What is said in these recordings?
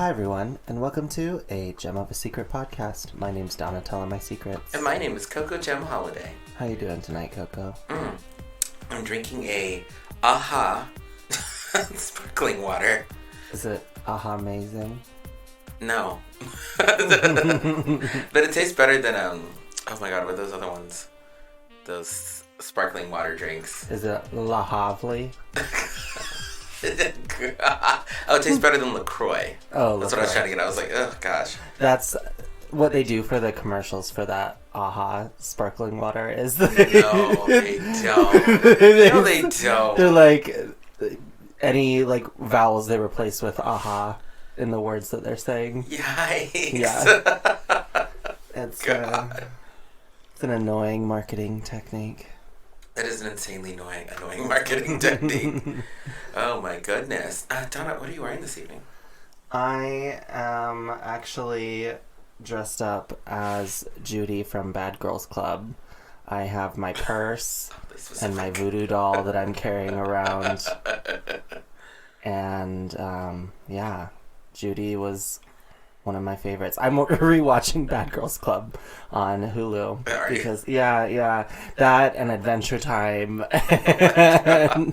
Hi everyone, and welcome to a Gem of a Secret podcast. My name's Donna telling my secrets. And my name is Coco Gem Holiday. How you doing tonight, Coco? I'm drinking a AHA sparkling water. Is it AHA amazing? No. But it tastes better than, oh my god, what are those other ones? Those sparkling water drinks. Is it La Havli? Oh, it tastes better than LaCroix. Oh, That's what I was trying to get. I was like, oh gosh. That's what they do for the commercials for that AHA sparkling water is No, they don't. No, they don't. They're like, any like vowels they replace with AHA in the words that they're saying. Yikes. Yeah. It's an annoying marketing technique. That is an insanely annoying marketing technique. Oh my goodness. Donna, what are you wearing this evening? I am actually dressed up as Judy from Bad Girls Club. I have my purse and my voodoo doll that I'm carrying around. And, yeah, Judy was one of my favorites. I'm rewatching Bad Girls Club on Hulu because yeah, that and Adventure Time.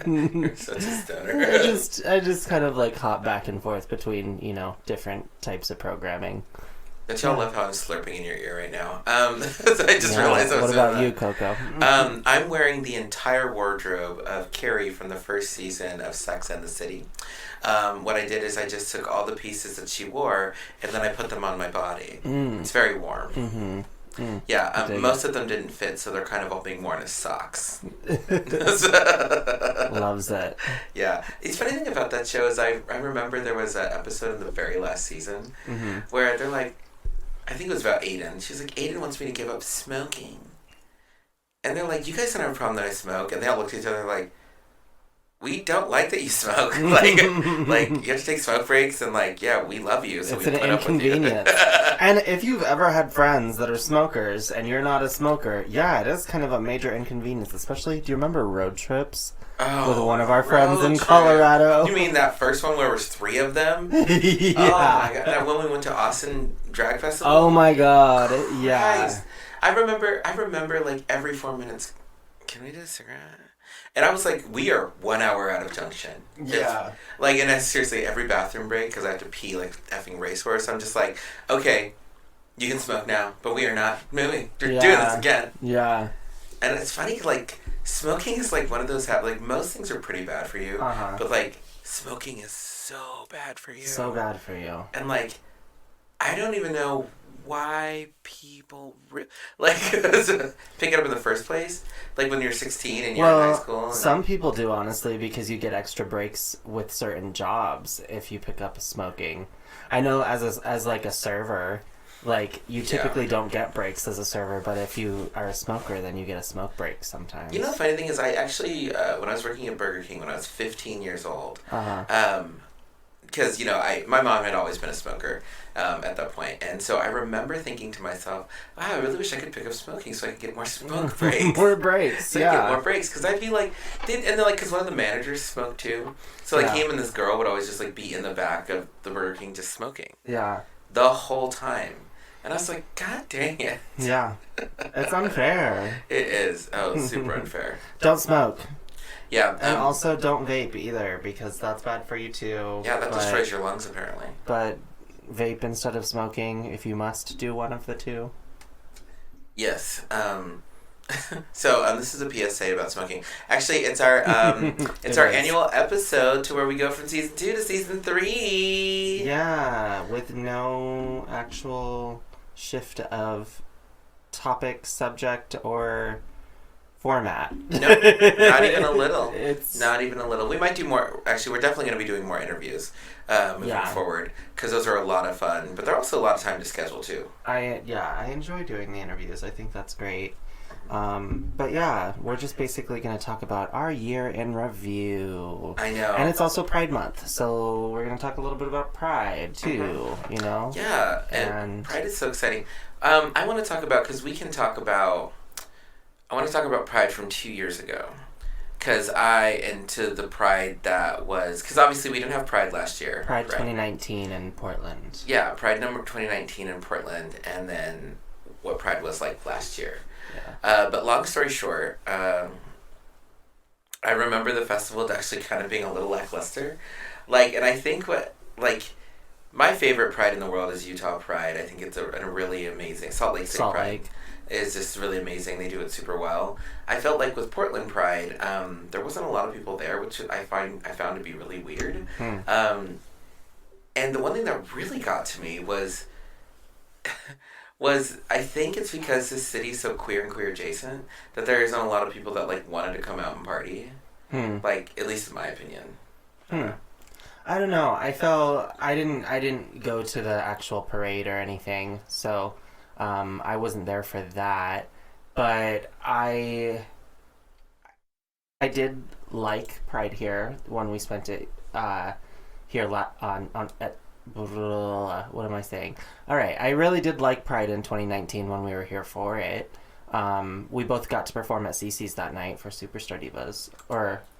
You're such a stoner. I just kind of like hop back and forth between different types of programming. Don't y'all love how I'm slurping in your ear right now? I just realized I was What about you, Coco? I'm wearing the entire wardrobe of Carrie from the first season of Sex and the City. What I did is I just took all the pieces that she wore and then I put them on my body. It's very warm. Mm-hmm. Yeah, most of them didn't fit, so they're kind of all being worn as socks. Loves it. Yeah. The funny thing about that show is I remember there was an episode in the very last season where they're like, I think it was about Aiden. She's like, Aiden wants me to give up smoking. And they're like, you guys don't have a problem that I smoke. And they all looked at each other like, we don't like that you smoke. like you have to take smoke breaks and we love you. So it's we an put inconvenience. Up with you. And if you've ever had friends that are smokers and you're not a smoker, yeah, it is kind of a major inconvenience. Especially, do you remember road trips? With one of our friends in Colorado. You mean that first one where there was 3 of them? Yeah. Oh my god. That when we went to Austin Drag Festival? Oh my god. Yeah. Christ. I remember like every 4 minutes, can we do a cigarette? And I was like, we are 1 hour out of Junction. Yeah. And that's seriously every bathroom break, because I have to pee like effing racehorse. I'm just like, okay, you can smoke now, but we are not moving. You're doing this again. Yeah. And it's funny, like, smoking is like one of those most things are pretty bad for you, but like smoking is so bad for you. So bad for you. And like, I don't even know why people pick it up in the first place. Like when you're 16 and you're in high school. Some people do, honestly, because you get extra breaks with certain jobs if you pick up smoking. I know as like a server. Like, you typically don't get breaks as a server, but if you are a smoker, then you get a smoke break sometimes. You know, the funny thing is, I actually, when I was working at Burger King when I was 15 years old, because, my mom had always been a smoker at that point, and so I remember thinking to myself, wow, I really wish I could pick up smoking so I could get more smoke breaks. More breaks, so I could get more breaks, because I'd be like, because one of the managers smoked too, so him and this girl would always just be in the back of the Burger King just smoking. Yeah. The whole time. And I was like, God dang it. Yeah. It's unfair. It is. Oh, it's super unfair. Don't smoke. Yeah. And also don't vape either, because that's bad for you too. Yeah, that destroys your lungs apparently. But vape instead of smoking, if you must do one of the two. Yes. So this is a PSA about smoking. Actually, it's our annual episode to where we go from season 2 to season 3. Yeah, with no actual shift of topic, subject, or format. No, not even a little. Not even a little. We might do more. Actually, we're definitely going to be doing more interviews moving forward, because those are a lot of fun, but they're also a lot of time to schedule too. I enjoy doing the interviews. I think that's great. But yeah, we're just basically going to talk about our year in review. I know. And it's also Pride Month, so we're going to talk a little bit about Pride too, Yeah, and Pride is so exciting. I want to talk about, because I want to talk about Pride from 2 years ago. because I into the Pride that was because obviously we didn't have Pride last year. Pride right? 2019 in Portland. Yeah, Pride number 2019 in Portland, and then what Pride was like last year. Yeah. But long story short, I remember the festival actually kind of being a little lackluster. And I think my favorite Pride in the world is Utah Pride. I think it's a really amazing. Salt Lake City Pride is just really amazing. They do it super well. I felt like with Portland Pride, there wasn't a lot of people there, which I found to be really weird. And the one thing that really got to me was I think it's because this city's so queer and queer adjacent that there isn't a lot of people that wanted to come out and party. At least in my opinion. I don't know. I didn't go to the actual parade or anything, so I wasn't there for that. But I did like Pride here when we spent it here at what am I saying? All right, I really did like Pride in 2019 when we were here for it. We both got to perform at CC's that night for Superstar Divas.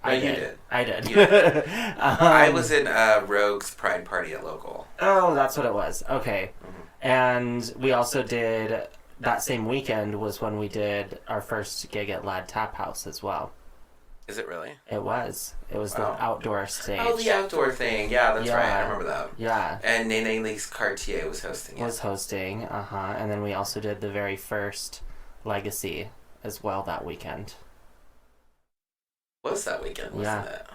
You did. I did. You did. I was in Rogue's Pride Party at Local. Oh, that's what it was. Okay. Mm-hmm. And we also did, that same weekend was when we did our first gig at Lad Tap House as well. Is it really? It was. It was the outdoor stage. Oh, the outdoor thing. Yeah, that's right. I remember that. Yeah. And Nene Leaks Cartier was hosting it. And then we also did the very first Legacy as well that weekend. Was that weekend, wasn't it?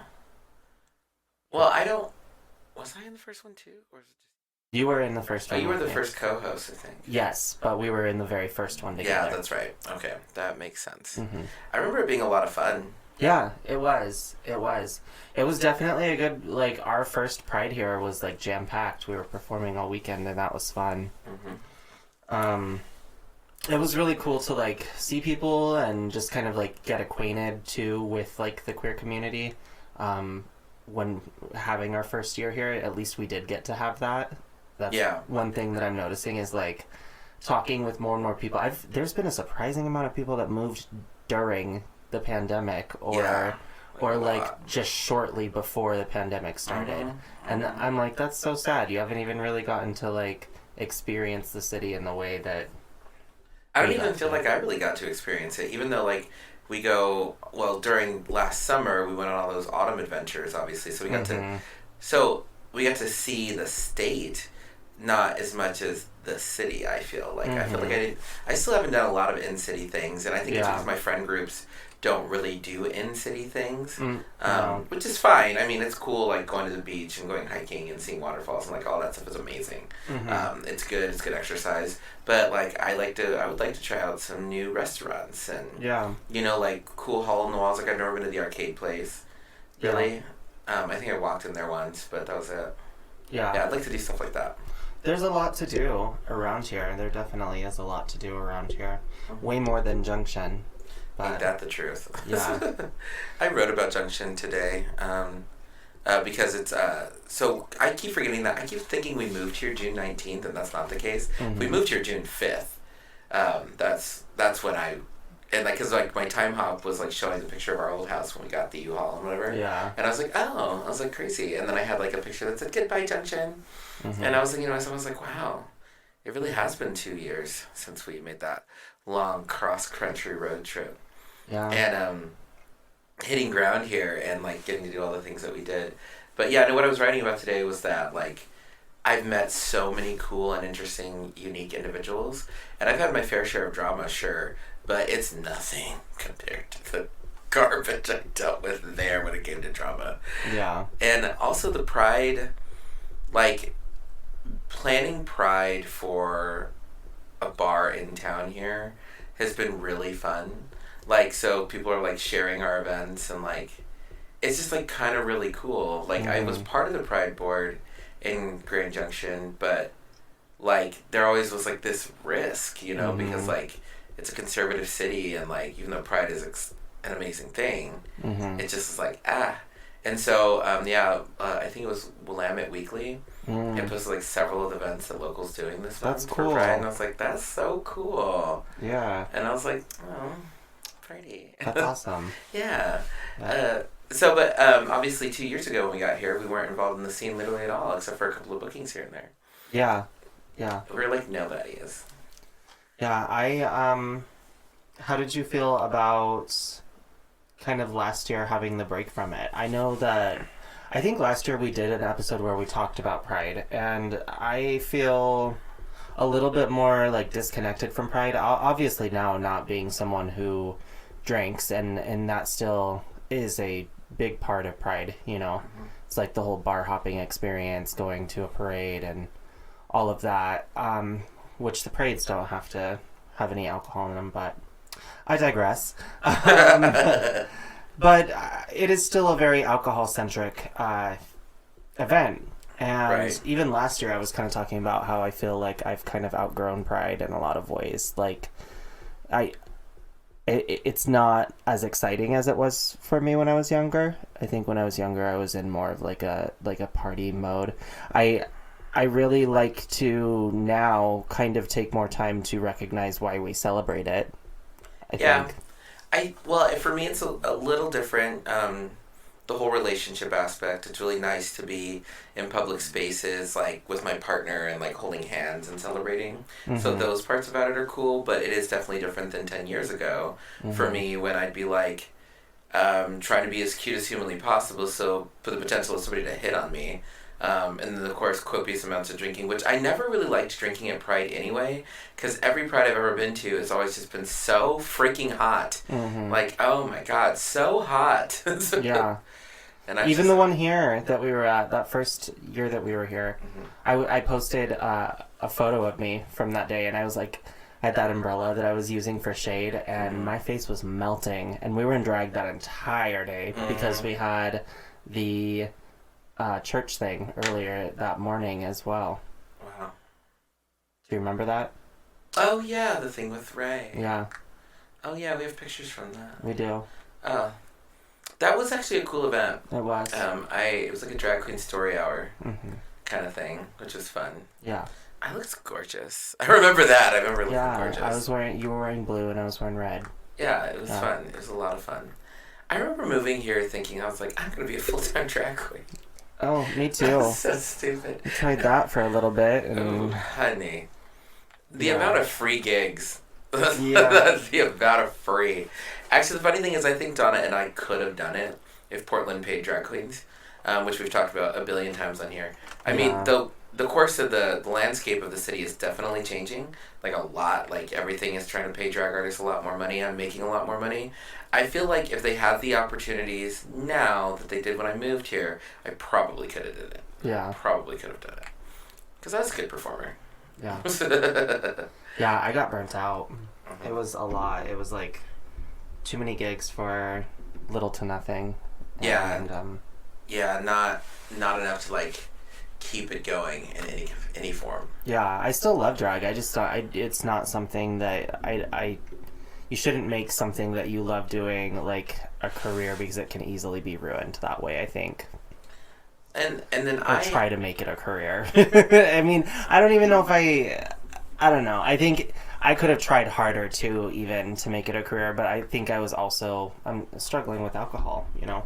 Well, was I in the first one too? Or was it just... You were in the first one. Oh, you were the first co-host, I think. Yes, but we were in the very first one together. Yeah, that's right. Okay, that makes sense. Mm-hmm. I remember it being a lot of fun. Yeah, it was. It was definitely a good, our first Pride here was, jam-packed. We were performing all weekend, and that was fun. Mm-hmm. It was really cool to, see people and just kind of, get acquainted, too, with, the queer community. When having our first year here, at least we did get to have that. That's one thing that I'm noticing is, talking with more and more people. There's been a surprising amount of people that moved during the pandemic or just shortly before the pandemic started. And I'm that's so sad. You haven't even really gotten to experience the city in the way that I don't even feel like I really got to experience it, even though we go during last summer we went on all those autumn adventures, obviously, so we got to see the state, not as much as the city. I feel I feel like I still haven't done a lot of in-city things, and I think it's because my friend groups don't really do in-city things, which is fine. I mean, it's cool, going to the beach and going hiking and seeing waterfalls and all that stuff is amazing. It's good exercise, but I would like to try out some new restaurants and cool hole in the walls. I've never been to the arcade place, really. I think I walked in there once, but that was it. Yeah, I'd like to do stuff like that. There's a lot to do around here. There definitely is a lot to do around here. Way more than Junction. Ain't that the truth? Yeah. I wrote about Junction today because it's... so I keep forgetting that. I keep thinking we moved here June 19th, and that's not the case. We moved here June 5th. That's when I... And because my time hop was showing the picture of our old house when we got the U-Haul and whatever. Yeah. And I was crazy. And then I had a picture that said goodbye Junction. And I was thinking to myself, I was wow, it really has been 2 years since we made that long cross-country road trip. Yeah. And hitting ground here and getting to do all the things that we did. But yeah, what I was writing about today was that I've met so many cool and interesting, unique individuals, and I've had my fair share of drama, sure, but it's nothing compared to the garbage I dealt with there when it came to drama. Yeah. And also the Pride, planning Pride for a bar in town here has been really fun. So people are sharing our events and it's just like kind of really cool. Like I was part of the Pride board in Grand Junction, but like there always was like this risk, you know, because like it's a conservative city, and like even though Pride is an amazing thing, it just is like And so I think it was Willamette Weekly. It posted like several of the events that locals doing this month for Pride, and I was like, that's so cool. Yeah. And I was like, oh, Friday. That's awesome. Yeah. Yeah. But obviously 2 years ago when we got here, we weren't involved in the scene literally at all, except for a couple of bookings here and there. Yeah. Yeah. We're like nobody is. Yeah, how did you feel about kind of last year having the break from it? I think last year we did an episode where we talked about Pride, and I feel a little bit more like disconnected from Pride. Obviously now not being someone who drinks, and that still is a big part of Pride, you know. Mm-hmm. It's like the whole bar hopping experience, going to a parade and all of that, which the parades don't have to have any alcohol in them, but I digress. But it is still a very alcohol-centric event. And even last year I was kind of talking about how I feel like I've kind of outgrown Pride in a lot of ways. Like, it's not as exciting as it was for me when I was younger. I think when I was younger I was in more of like a party mode. I really like to now kind of take more time to recognize why we celebrate it. I think. For me it's a little different. The whole relationship aspect. It's really nice to be in public spaces, like with my partner and like holding hands and celebrating. Mm-hmm. So those parts about it are cool, but it is definitely different than 10 years ago for me, when I'd be like trying to be as cute as humanly possible, so for the potential of somebody to hit on me. And then, of course, copious amounts of drinking, which I never really liked drinking at Pride anyway, because every Pride I've ever been to has always just been so freaking hot. Mm-hmm. Like, oh my God, so hot. Yeah. And even the one here that we were at, that first year that we were here, I posted a photo of me from that day, and I was like, I had that umbrella that I was using for shade, and my face was melting, and we were in drag that entire day because we had the church thing earlier that morning as well. Wow. Do you remember that? Oh yeah, the thing with Ray. Yeah. Oh yeah, we have pictures from that. We do. That was actually a cool event. It was. It was like a drag queen story hour kind of thing, which was fun. Yeah. I looked gorgeous. I remember that. I remember looking gorgeous. You were wearing blue and I was wearing red. Yeah, it was fun. It was a lot of fun. I remember moving here thinking, I was like, I'm going to be a full-time drag queen. Oh, me too. That's so stupid. I tried that for a little bit. And... Oh, honey. The amount of free gigs. The amount of free. Actually, the funny thing is, I think Donna and I could have done it if Portland paid drag queens, which we've talked about a billion times on here. I mean, the course of the landscape of the city is definitely changing, like a lot. Like, everything is trying to pay drag artists a lot more money. I'm making a lot more money. I feel like if they had the opportunities now that they did when I moved here, I probably could have did it. Yeah. Probably could have done it. Because I was a good performer. Yeah. Yeah, I got burnt out. It was a lot. It was like too many gigs for little to nothing. Yeah. And, not enough to like keep it going in any form. Yeah, I still love drag. I just it's not something that you shouldn't make something that you love doing like a career, because it can easily be ruined that way, I think. And then I try to make it a career. I mean, I don't even know if I don't know. I think I could have tried harder too, even to make it a career, but I think I'm struggling with alcohol, you know,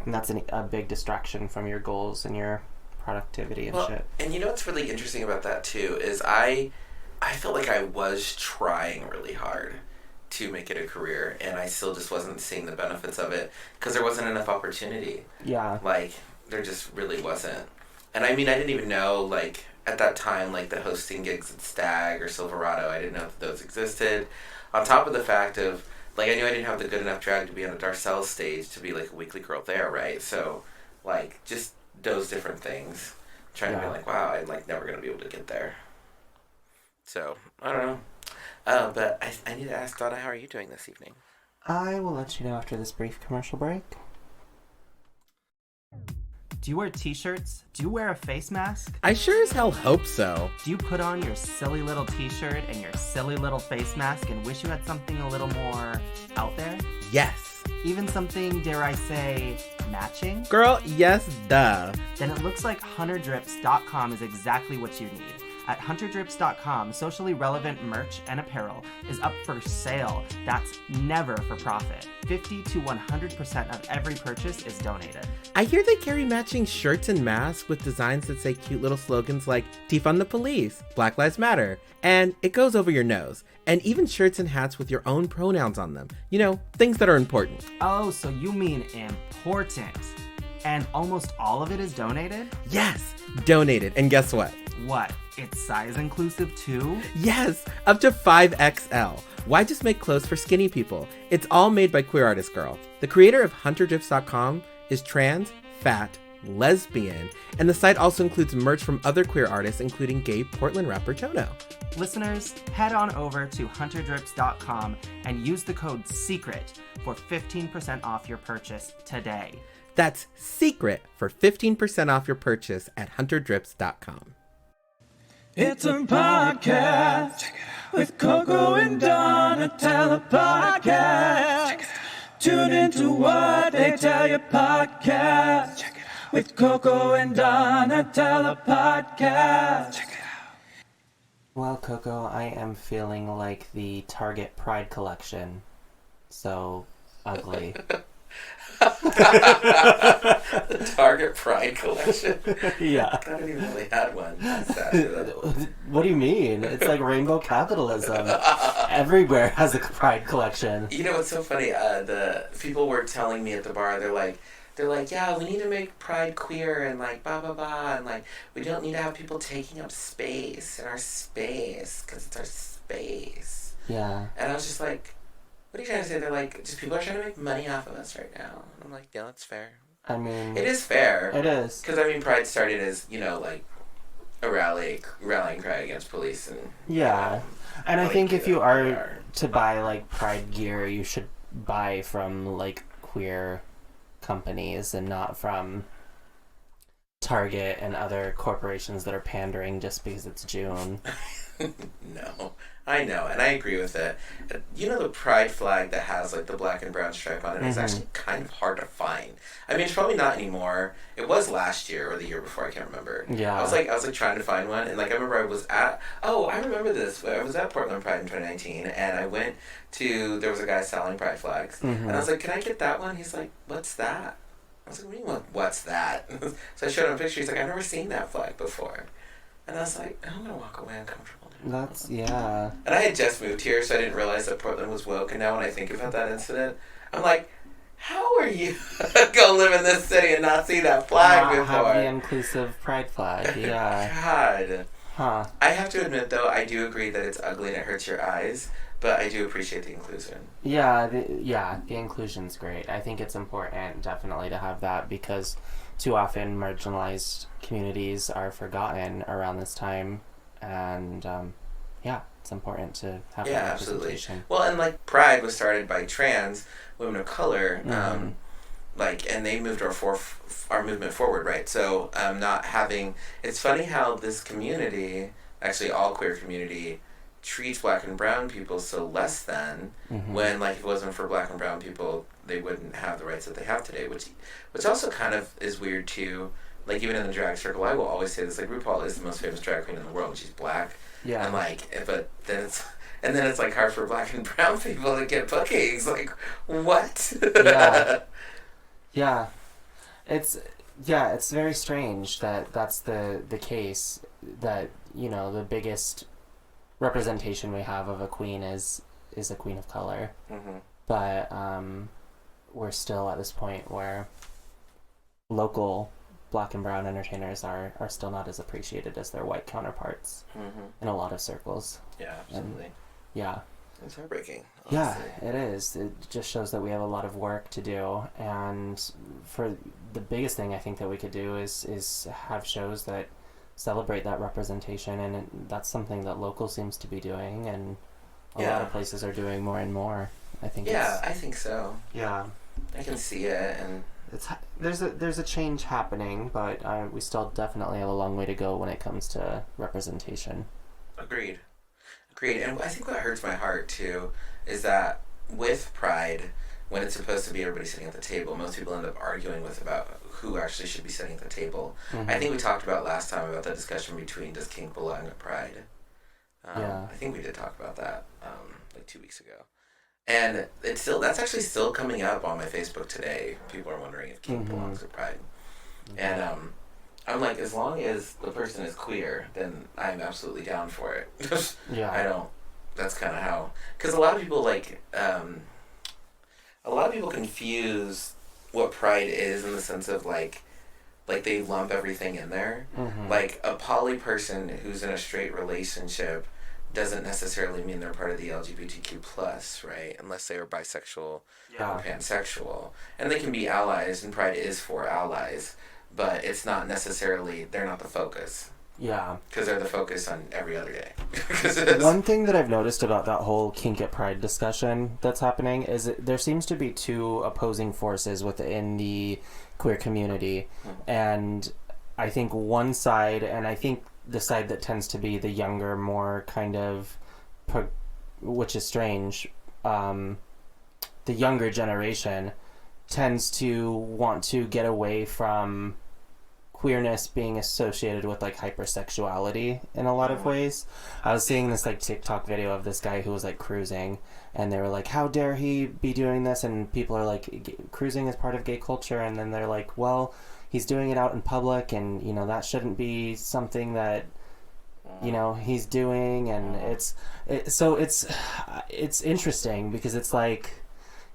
and that's a big distraction from your goals and your productivity and shit. And you know what's really interesting about that too is I felt like I was trying really hard to make it a career, and I still just wasn't seeing the benefits of it because there wasn't enough opportunity. Yeah. Like, there just really wasn't. And I mean, I didn't even know, like, at that time, like, the hosting gigs at Stag or Silverado, I didn't know that those existed. On top of the fact of, like, I knew I didn't have the good enough drag to be on a Darcelle stage to be, like, a weekly girl there, right? So, like, just those different things. Trying to be like, wow, I'm, like, never going to be able to get there. So, I don't know. But I need to ask Donna, how are you doing this evening? I will let you know after this brief commercial break. Do you wear t-shirts? Do you wear a face mask? I sure as hell hope so. Do you put on your silly little t-shirt and your silly little face mask and wish you had something a little more out there? Yes. Even something, dare I say, matching? Girl, yes, duh. Then it looks like HunterDrips.com is exactly what you need. At HunterDrips.com, socially relevant merch and apparel is up for sale. That's never for profit. 50 to 100% of every purchase is donated. I hear they carry matching shirts and masks with designs that say cute little slogans like defund the police, Black Lives Matter, and it goes over your nose. And even shirts and hats with your own pronouns on them. You know, things that are important. Oh, so you mean important. And almost all of it is donated? Yes, donated. And guess what? What? It's size inclusive too? Yes, up to 5XL. Why just make clothes for skinny people? It's all made by Queer Artist Girl. The creator of HunterDrips.com is trans, fat, lesbian, and the site also includes merch from other queer artists, including gay Portland rapper Tono. Listeners, head on over to HunterDrips.com and use the code SECRET for 15% off your purchase today. That's SECRET for 15% off your purchase at HunterDrips.com. It's a podcast with Coco and Donatella podcast. Tune into What They Tell You podcast with Coco and Donatella podcast. Well, Coco, I am feeling like the Target Pride collection. So ugly. The Target Pride collection. Yeah. I haven't even really had one. Sadly. What do you mean? It's like rainbow capitalism. Everywhere has a Pride collection. You know what's so funny? The people were telling me at the bar, they're like, yeah, we need to make Pride queer and like blah blah blah, and like we don't need to have people taking up space in our space because it's our space. Yeah. And I was just like, what are you trying to say? They're like, just people are trying to make money off of us right now. And I'm like, yeah, that's fair. I mean, It is fair. It is. Because I mean, Pride started as, you know, like a rallying cry against police and Yeah. And I like, think if you they are to buy like Pride gear, you should buy from like queer companies and not from Target and other corporations that are pandering just because it's June. No, I know, and I agree with it. You know the Pride flag that has like the black and brown stripe on it is actually kind of hard to find. I mean, it's probably not anymore. It was last year or the year before, I can't remember. Yeah. I was like trying to find one, and like I remember I was at I remember this. I was at Portland Pride in 2019, and I went to there was a guy selling Pride flags, and I was like, "Can I get that one?" He's like, "What's that?" I was like, "What do you mean, what's that?" So I showed him a picture. He's like, "I've never seen that flag before," and I was like, "I'm gonna walk away uncomfortable." That's, yeah. And I had just moved here, so I didn't realize that Portland was woke. And now when I think about that incident, I'm like, how are you gonna live in this city and not see that flag Not before? have the inclusive Pride flag, yeah. God. Huh. I have to admit, though, I do agree that it's ugly and it hurts your eyes, but I do appreciate the inclusion. Yeah, the inclusion's great. I think it's important, definitely, to have that because too often marginalized communities are forgotten around this time. And it's important to have that representation. Absolutely. Well, and like Pride was started by trans women of color, and they moved our movement forward, right? So not having it's funny how this community, actually all queer community, treats black and brown people so less than when like if it wasn't for black and brown people they wouldn't have the rights that they have today, which also kind of is weird too. Like, even in the drag circle, I will always say this, like, RuPaul is the most famous drag queen in the world. She's black. Yeah. And, like, but then it's like, hard for black and brown people to get bookings. Like, what? Yeah. Yeah. It's very strange that that's the case, that, you know, the biggest representation we have of a queen is a queen of color. But we're still at this point where local black and brown entertainers are still not as appreciated as their white counterparts in a lot of circles. Yeah, absolutely. Yeah. It's heartbreaking. Yeah, honestly. it is. It just shows that we have a lot of work to do, and for the biggest thing I think that we could do is have shows that celebrate that representation, and that's something that local seems to be doing, and a lot of places are doing more and more. I think. Yeah, I think so. Yeah. I can see it, and there's a change happening, but we still definitely have a long way to go when it comes to representation. Agreed. And I think what hurts my heart too is that with Pride, when it's supposed to be everybody sitting at the table, most people end up arguing with about who actually should be sitting at the table. I think we talked about last time about the discussion between does kink belong at Pride. I think we did talk about that like 2 weeks ago. And that's actually still coming up on my Facebook today. People are wondering if kink belongs at Pride. And I'm like, as long as the person is queer, then I'm absolutely down for it. That's kind of how, because a lot of people confuse what Pride is in the sense of like they lump everything in there. Like a poly person who's in a straight relationship doesn't necessarily mean they're part of the LGBTQ plus, right? Unless they are bisexual or pansexual. And they can be allies, and Pride is for allies, but it's not necessarily, they're not the focus. Yeah. Because they're the focus on every other day. One thing that I've noticed about that whole kink at Pride discussion that's happening is there seems to be two opposing forces within the queer community. And I think one side, and I think the side that tends to be the younger, more kind of, which is strange, the younger generation tends to want to get away from queerness being associated with like hypersexuality in a lot of ways. I was seeing this like TikTok video of this guy who was like cruising, and they were like, how dare he be doing this? And people are like, cruising is part of gay culture, and then they're like, well, he's doing it out in public, and you know that shouldn't be something that you know he's doing. And it's interesting because it's like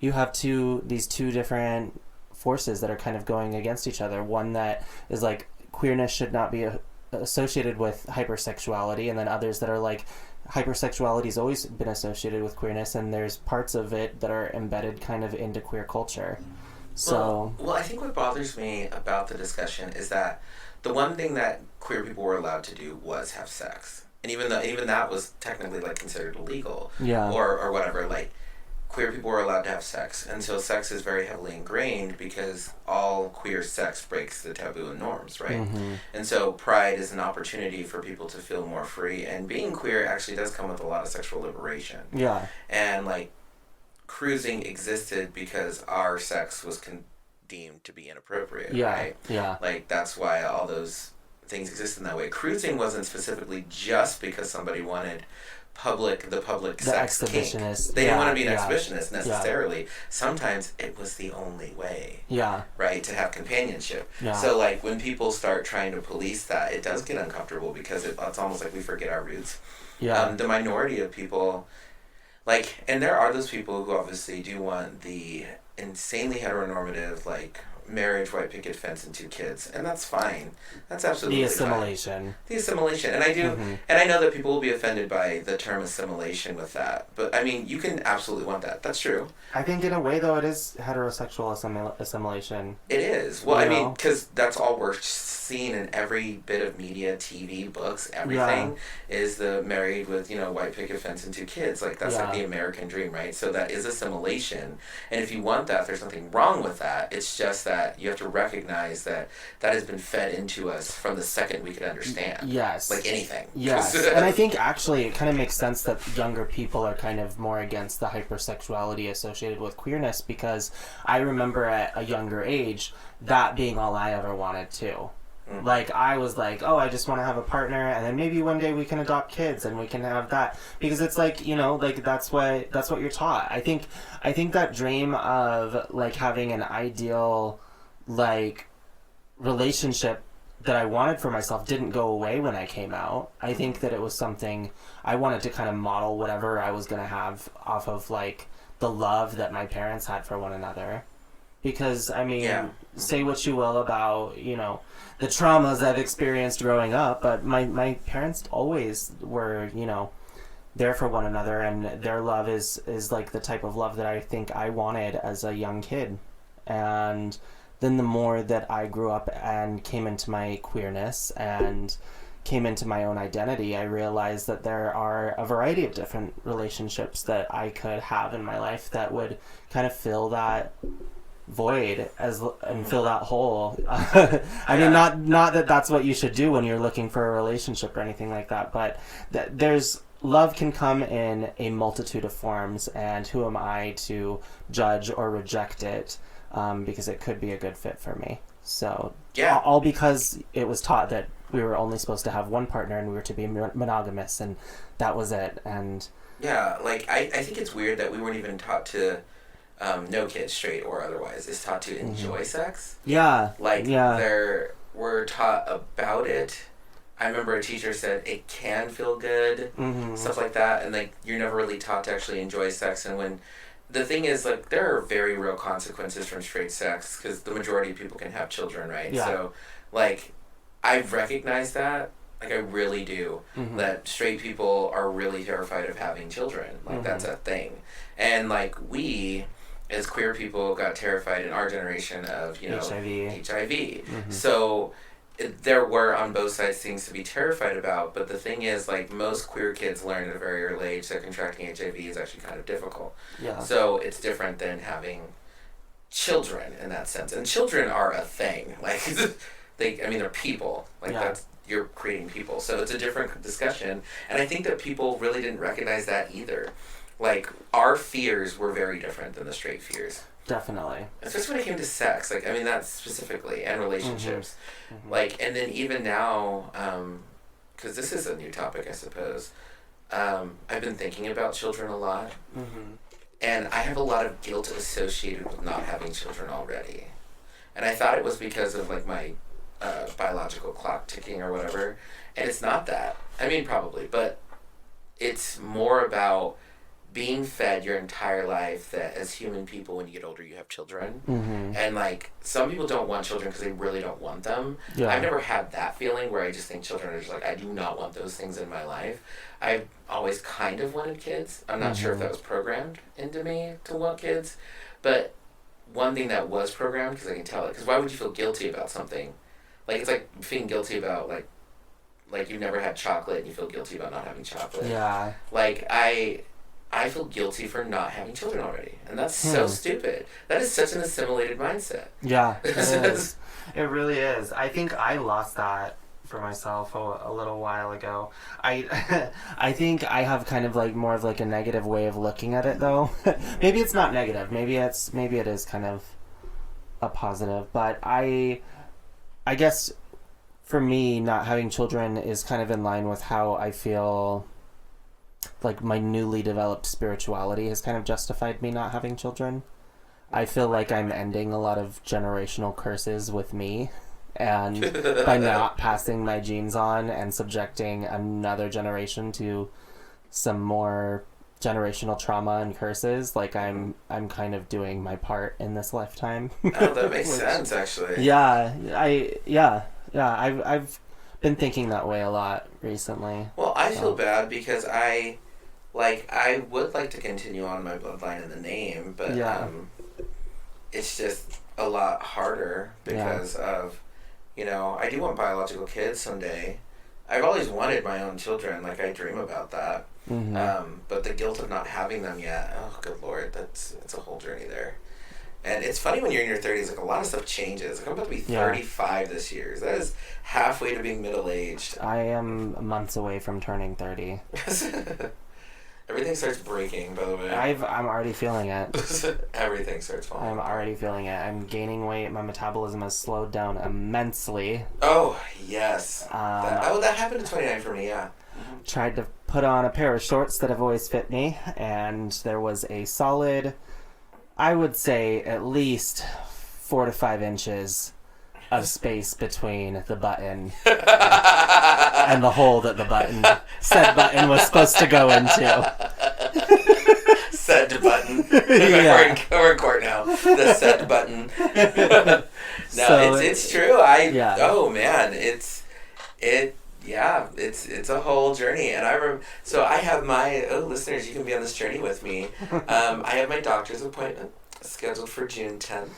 you have these two different forces that are kind of going against each other. One that is like queerness should not be associated with hypersexuality, and then others that are like hypersexuality has always been associated with queerness, and there's parts of it that are embedded kind of into queer culture. So well, I think what bothers me about the discussion is that the one thing that queer people were allowed to do was have sex, and even that was technically like considered illegal, or whatever. Like queer people were allowed to have sex, and so sex is very heavily ingrained because all queer sex breaks the taboo and norms, right? And so Pride is an opportunity for people to feel more free, and being queer actually does come with a lot of sexual liberation. And like cruising existed because our sex was deemed to be inappropriate, right? Like that's why all those things exist in that way. Cruising wasn't specifically just because somebody wanted the public sex exhibitionist. They didn't want to be an exhibitionist necessarily. Sometimes it was the only way. Right, to have companionship. So like when people start trying to police that, it does get uncomfortable because it's almost like we forget our roots. The minority of people, like, and there are those people who obviously do want the insanely heteronormative, like, marriage, white picket fence, and 2 kids, and that's fine. That's absolutely the assimilation. Fine. The assimilation, and I do, and I know that people will be offended by the term assimilation with that, but I mean, you can absolutely want that. That's true. I think in a way, though, it is heterosexual assimilation. It is. Well, I mean, because that's all we're seeing in every bit of media, TV, books, everything is the married with, you know, white picket fence and 2 kids. Like, that's like the American dream, right? So that is assimilation, and if you want that, there's nothing wrong with that. It's just that you have to recognize that has been fed into us from the second we could understand. Yes. Like anything. Yes. And I think actually it kind of makes sense that younger people are kind of more against the hypersexuality associated with queerness, because I remember at a younger age that being all I ever wanted too. Like, I was like, oh, I just want to have a partner, and then maybe one day we can adopt kids and we can have that, because it's like, you know, like that's what you're taught. I think that dream of like having an ideal like relationship that I wanted for myself didn't go away when I came out. I think that it was something I wanted to kind of model whatever I was going to have off of like the love that my parents had for one another. Because, I mean, say what you will about, you know, the traumas I've experienced growing up, but my parents always were, you know, there for one another, and their love is like the type of love that I think I wanted as a young kid. And then the more that I grew up and came into my queerness and came into my own identity, I realized that there are a variety of different relationships that I could have in my life that would kind of fill that void and fill that hole. I mean, not that that's what you should do when you're looking for a relationship or anything like that, but there's love can come in a multitude of forms, and who am I to judge or reject it, because it could be a good fit for me. So Yeah. all because it was taught that we were only supposed to have one partner and we were to be monogamous, and that was it. And Yeah, like, I think it's weird that we weren't even taught to, no kids, straight or otherwise, is taught to enjoy sex. yeah, Like, yeah, we're taught about it. I remember a teacher said it can feel good, stuff like that, and, like, you're never really taught to actually enjoy sex. And when the thing is, like, there are very real consequences from straight sex, because the majority of people can have children, right? Yeah. So, like, I've recognized that, like, I really do, that straight people are really terrified of having children. Like, that's a thing. And, like, we, as queer people, got terrified in our generation of, you know, HIV. So there were on both sides things to be terrified about, but the thing is, like, most queer kids learn at a very early age that contracting HIV is actually kind of difficult. yeah. So it's different than having children in that sense. And children are a thing. Like, they're people. Like, Yeah. you're creating people. So it's a different discussion. And I think that people really didn't recognize that either. Like, our fears were very different than the straight fears. Definitely. Especially when it came to sex. Like, I mean, that's specifically, and relationships. Like, and then even now, because this is a new topic, I suppose, I've been thinking about children a lot. And I have a lot of guilt associated with not having children already. And I thought it was because of, like, my biological clock ticking or whatever. And it's not that. I mean, probably. But it's more about being fed your entire life that as human people, when you get older, you have children. And, like, some people don't want children because they really don't want them. Yeah. I've never had that feeling where I just think children are just like, I do not want those things in my life. I've always kind of wanted kids. I'm not sure if that was programmed into me to want kids. But one thing that was programmed, because I can tell it, because why would you feel guilty about something? Like, it's like feeling guilty about, like you never had chocolate and you feel guilty about not having chocolate. Yeah. Like, I feel guilty for not having children already. And that's so stupid. That is such an assimilated mindset. Yeah, it is. It really is. I think I lost that for myself a little while ago. I think I have kind of like more of like a negative way of looking at it, though. Maybe it's not negative. Maybe it is kind of a positive. But I guess for me, not having children is kind of in line with how I feel. Like, my newly developed spirituality has kind of justified me not having children. I feel like I'm ending a lot of generational curses with me, and by not passing my genes on and subjecting another generation to some more generational trauma and curses, like, I'm kind of doing my part in this lifetime. Oh, that makes sense, actually. Yeah, I've been thinking that way a lot recently. Well, I feel bad because I would like to continue on my bloodline in the name, but it's just a lot harder because of, you know, I do want biological kids someday. I've always wanted my own children, like, I dream about that. But the guilt of not having them yet, oh, good Lord, it's a whole journey there. And it's funny when you're in your 30s, like, a lot of stuff changes. Like, I'm about to be 35 this year. That is halfway to being middle-aged. I am months away from turning 30. Everything starts breaking, by the way. I'm already feeling it. Everything starts falling. I'm already feeling it. I'm gaining weight. My metabolism has slowed down immensely. Oh, yes. That happened at 29 for me, yeah. Tried to put on a pair of shorts that have always fit me, and there was a solid, I would say, at least 4 to 5 inches of space between the button and the hole that the said button was supposed to go into. Said button. Yeah. We're in court now. The said button. No, So, it's true. Oh man, it's a whole journey, and so I have my listeners. You can be on this journey with me. I have my doctor's appointment scheduled for June 10th.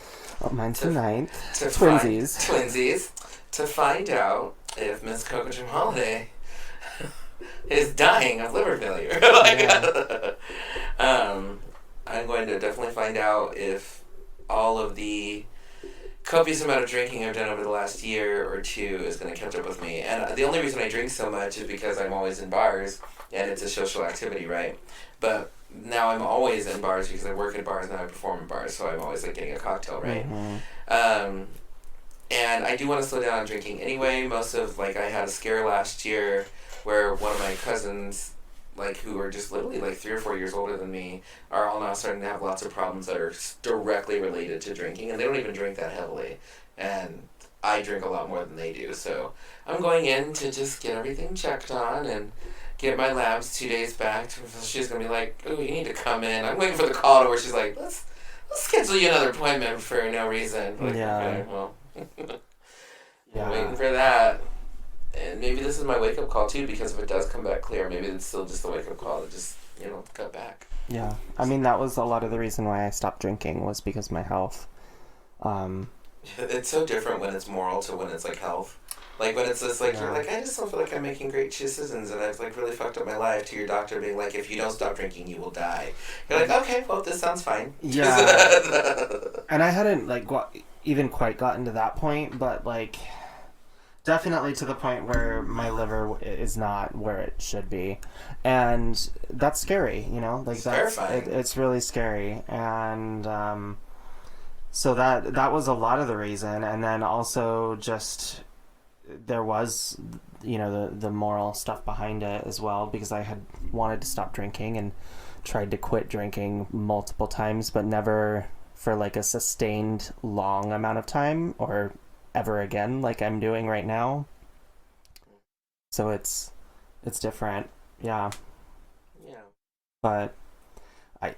Oh, mine's the 9th. Twinsies. Twinsies. To find out if Miss Coco Jim Holiday is dying of liver failure. I'm going to definitely find out if all of the copious amount of drinking I've done over the last year or two is going to catch up with me. And the only reason I drink so much is because I'm always in bars, and it's a social activity, right? But now I'm always in bars because I work in bars and I perform in bars, so I'm always like getting a cocktail, right? And I do want to slow down on drinking anyway. Most of, like, I had a scare last year where one of my cousins, like, who are just literally like 3 or 4 years older than me, are all now starting to have lots of problems that are directly related to drinking, and they don't even drink that heavily. And I drink a lot more than they do, so I'm going in to just get everything checked on and get my labs 2 days back. She's going to be like, oh, you need to come in. I'm waiting for the call to where she's like, let's schedule you another appointment for no reason. Like, Yeah. Okay, well, Yeah. I'm waiting for that. And maybe this is my wake-up call, too, because if it does come back clear, maybe it's still just a wake-up call to just, cut back. Yeah. I mean, that was a lot of the reason why I stopped drinking was because of my health. It's so different when it's moral to when it's, like, health. Like, when it's just, like, Yeah. you're like, I just don't feel like I'm making great decisions, and I've, like, really fucked up my life, to your doctor being like, if you don't stop drinking, you will die. You're like, okay, well, this sounds fine. Yeah. And I hadn't, like, even quite gotten to that point, but, like, definitely to the point where my liver is not where it should be. And that's scary, like, It's that's terrifying. it's really scary. And so that was a lot of the reason. And then also just there was the moral stuff behind it as well, because I had wanted to stop drinking and tried to quit drinking multiple times, but never for like a sustained long amount of time or ever again like I'm doing right now. So it's different. Yeah. Yeah. But I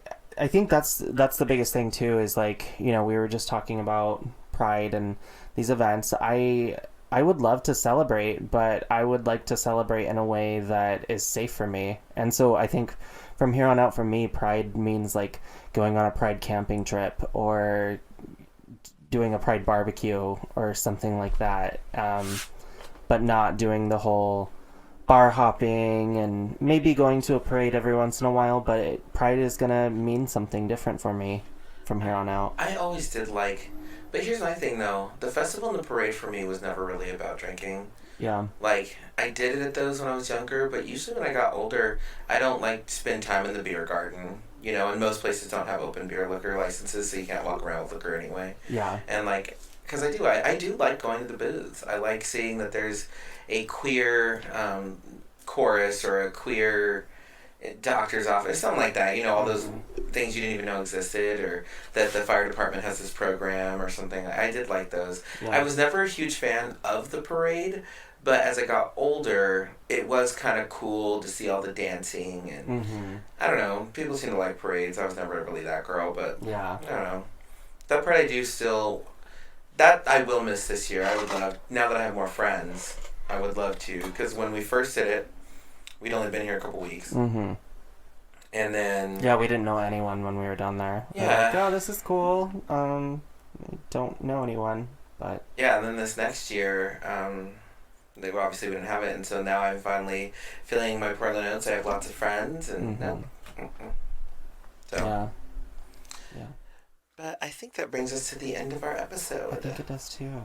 think that's the biggest thing too, is like, we were just talking about Pride and these events. I would love to celebrate, but I would like to celebrate in a way that is safe for me. And so I think from here on out, for me, Pride means like going on a Pride camping trip or doing a Pride barbecue or something like that. But not doing the whole bar hopping, and maybe going to a parade every once in a while, but Pride is going to mean something different for me from here on out. I always did like... But here's my thing, though. The festival and the parade for me was never really about drinking. Yeah. Like, I did it at those when I was younger, but usually when I got older, I don't, like, spend time in the beer garden. And most places don't have open beer liquor licenses, so you can't walk around with liquor anyway. Yeah. And, like, because I do like going to the booths. I like seeing that there's a queer chorus or a queer doctor's office, something like that. All those things you didn't even know existed, or that the fire department has this program or something. I did like those. Yeah. I was never a huge fan of the parade, but as I got older, it was kind of cool to see all the dancing, and I don't know, people seem to like parades. I was never really that girl, but Yeah. I don't know. That part I do still, that I will miss this year. I would love, now that I have more friends, I would love to, because when we first did it, we'd only been here a couple weeks. Mm-hmm. And then... Yeah, we didn't know anyone when we were down there. We were Yeah. like, oh, this is cool. Don't know anyone, but... Yeah, and then this next year, they obviously we didn't have it, and so now I'm finally filling my Portland notes. I have lots of friends, and no. So, Yeah. but I think that brings us to the end of our episode. I think it does too.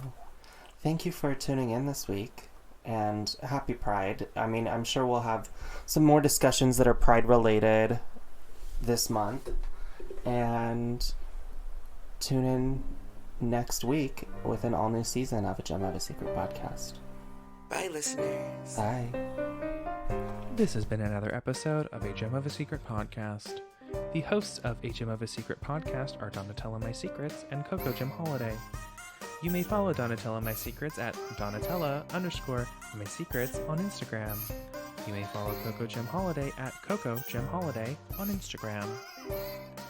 Thank you for tuning in this week, and happy Pride. I mean, I'm sure we'll have some more discussions that are Pride related this month, and tune in next week with an all new season of A Gem of a Secret podcast. Bye, listeners. Bye. This has been another episode of A Gem of a Secret podcast. The hosts of A Gem of a Secret podcast are Donatella My Secrets and Coco Gem Holiday. You may follow Donatella My Secrets at Donatella_My Secrets on Instagram. You may follow Coco Gem Holiday at Coco Gem Holiday on Instagram.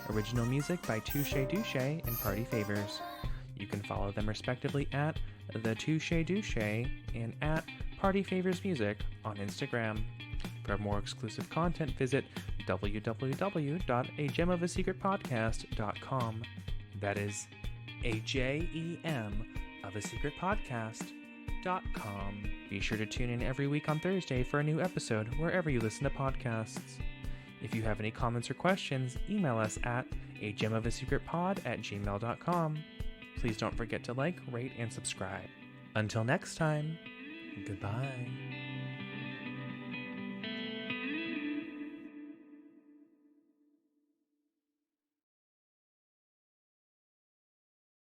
Original music by Touche Douche and Party Favors. You can follow them respectively at The Touche Douche and at Party Favors Music on Instagram. For more exclusive content, visit www.agemofasecretpodcast.com. That is AJEM of a secret podcast.com. Be sure to tune in every week on Thursday for a new episode wherever you listen to podcasts. If you have any comments or questions, email us at agemofasecretpod@gmail.com. please don't forget to like, rate, and subscribe. Until next time, goodbye.